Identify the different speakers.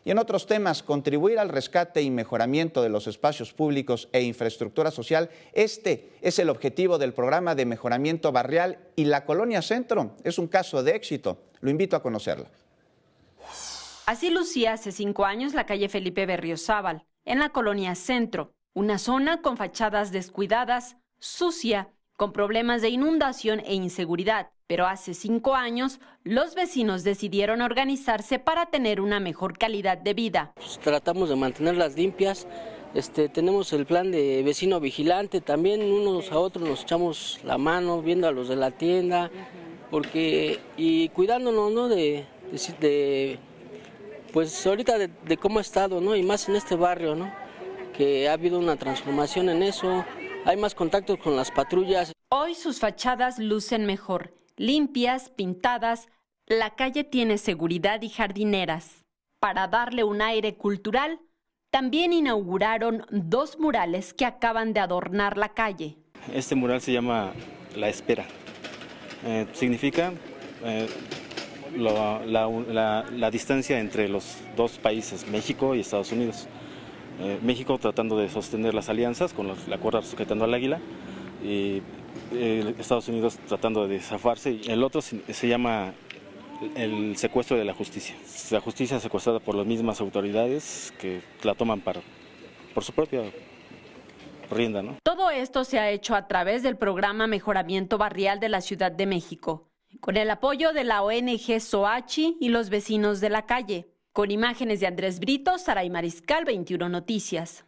Speaker 1: Y en otros temas, contribuir al rescate y mejoramiento de los espacios públicos e infraestructura social, este es el objetivo del programa de mejoramiento barrial y la Colonia Centro es un caso de éxito. Lo invito a conocerla.
Speaker 2: Así lucía hace 5 años la calle Felipe Berriozábal, en la Colonia Centro, una zona con fachadas descuidadas, sucia, con problemas de inundación e inseguridad. Pero hace 5 años, los vecinos decidieron organizarse para tener una mejor calidad de vida.
Speaker 3: Pues tratamos de mantenerlas limpias, tenemos el plan de vecino vigilante, también unos a otros nos echamos la mano, viendo a los de la tienda, y cuidándonos, ¿no? Pues ahorita de cómo ha estado, ¿no? Y más en este barrio, ¿no? Que ha habido una transformación en eso, hay más contactos con las patrullas.
Speaker 2: Hoy sus fachadas lucen mejor, limpias, pintadas, la calle tiene seguridad y jardineras. Para darle un aire cultural, también inauguraron 2 murales que acaban de adornar la calle.
Speaker 4: Este mural se llama La Espera. Significa la distancia entre los 2 países, México y Estados Unidos. México tratando de sostener las alianzas con la cuerda sujetando al águila y Estados Unidos tratando de zafarse. El otro se llama el secuestro de la justicia. La justicia secuestrada por las mismas autoridades que la toman por su propia rienda, ¿no?
Speaker 2: Todo esto se ha hecho a través del programa Mejoramiento Barrial de la Ciudad de México, con el apoyo de la ONG Soachi y los vecinos de la calle. Con imágenes de Andrés Brito, Saray Mariscal, 21 Noticias.